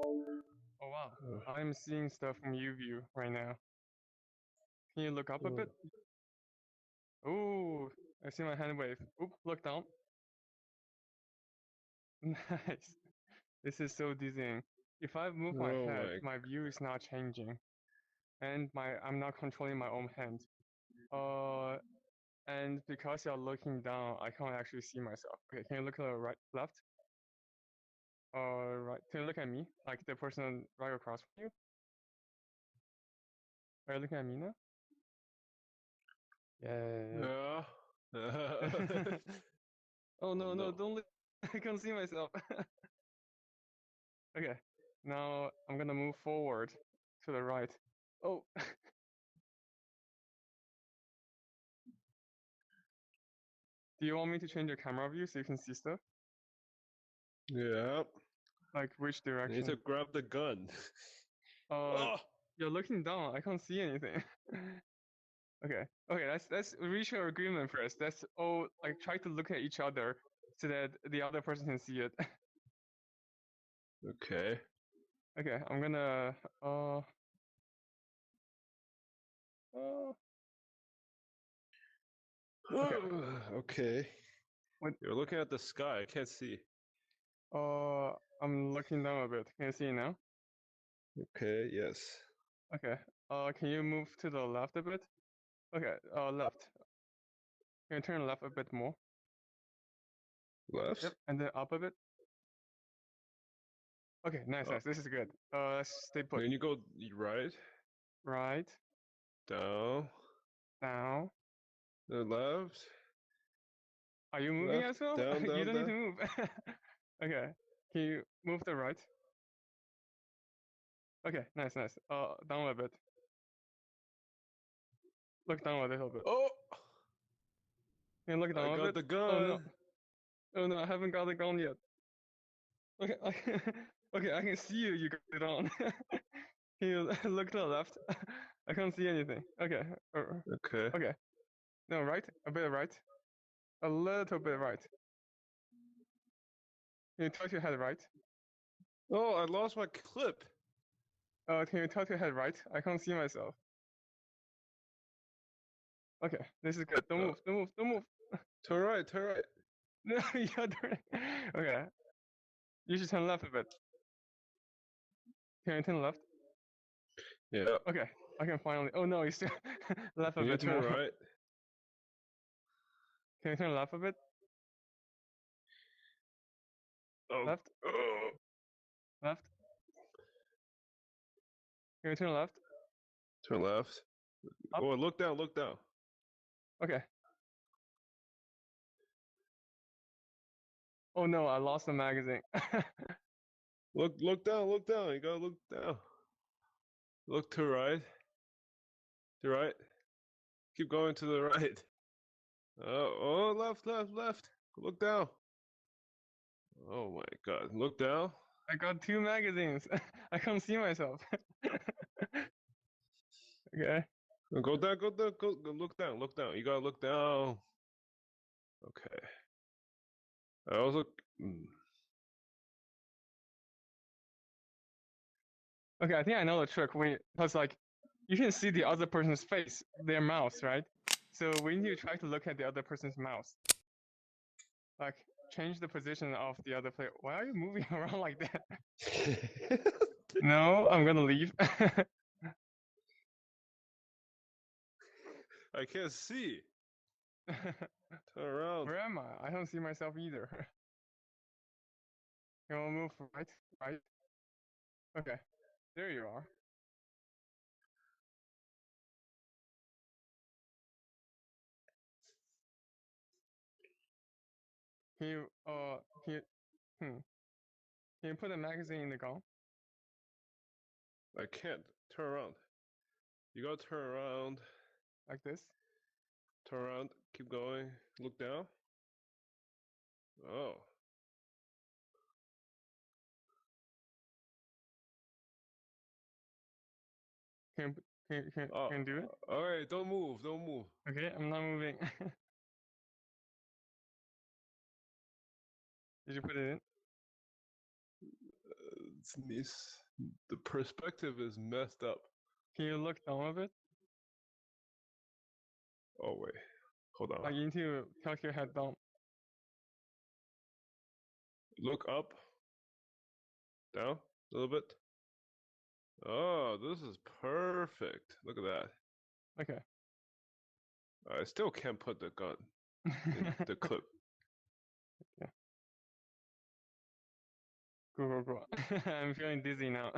Oh wow, I'm seeing stuff from UView right now. Can you look up a bit? Oh, I see my hand wave. Oop, look down. Nice. This is so dizzying. If I move my head, my view is not changing, and I'm not controlling my own hand. And because you're looking down, I can't actually see myself. Okay, can you look to the right, left? Right. Can you look at me, like the person right across from you? Are you looking at me now? Yeah. Oh no, no, don't look. I can't see myself. Okay, now I'm gonna move forward to the right. Oh. Do you want me to change your camera view so you can see stuff? Yeah. Like which You direction? need to grab the gun. You're looking down. I can't see anything. Okay. Okay. Let's reach our agreement first. Let's all like try to look at each other so that the other person can see it. Okay. Okay. I'm gonna Okay. Okay. What? You're looking at the sky. I can't see. I'm looking down a bit. Can you see now? Okay. Yes. Okay. Can you move to the left a bit? Okay. Left. Can you turn left a bit more? Left. Yep. And then up a bit. Okay. Nice. Nice. This is good. Let's stay put. Then you go right. Right. Down. Down. The left. Are you moving as well? Down. You don't need to Down. move. Okay. Can you move the right? Okay. Nice. Nice. Down a bit. Look down a little bit. Oh! Can you look down I a got bit? the gun. Oh no. Oh no, I haven't got the gun yet. Okay. Okay, I can see you. You got it on. Can you look to the left? I can't see anything. Okay. Okay. Okay. No, right? A bit right. A little bit right. Can you tilt your head right? Oh, I lost my clip. Can you tilt your head right? I can't see myself. Okay, this is good. Don't move. Don't move. Don't move. Turn right. Turn right. No, you're turning. Okay. You should turn left a bit. Can you turn left? Yeah. Okay. I can finally. Oh no, you still left a Can you bit turn more. right? Can you turn left a bit? Oh. Left. Left. Can you turn left? Turn left. Up. Oh, look down. Look down. Okay. Oh no, I lost the magazine. Look down. Look down. You gotta look down. Look to right. To right. Keep going to the right. Oh, left, left, left. Look down. Oh my God. Look down. I got 2 magazines. I can't see myself. Okay. Go down, go down, go look down, look down. You gotta look down. Okay. I also. Okay, I think I know the trick. Because like, you can see the other person's face, their mouth, right? So we need to try to look at the other person's mouth. Like, change the position of the other player. Why are you moving around like that? No, I'm gonna leave. I can't see. Turn around. Where am I? I don't see myself either. You wanna move right? Right? Okay. There you are. Can you, can you, can you put a magazine in the gun? I can't. Turn around. You gotta turn around. Like this? Turn around. Keep going. Look down. Oh. Can you do it? Alright, don't move. Don't move. Okay, I'm not moving. Did you put it in? the perspective is messed up. Can you look down a bit? Oh wait, hold on. Like you need to tilt your head down. Look up, down a little bit. Oh, this is perfect. Look at that. Okay. I still can't put the gun in the clip. Cool. I'm feeling dizzy now.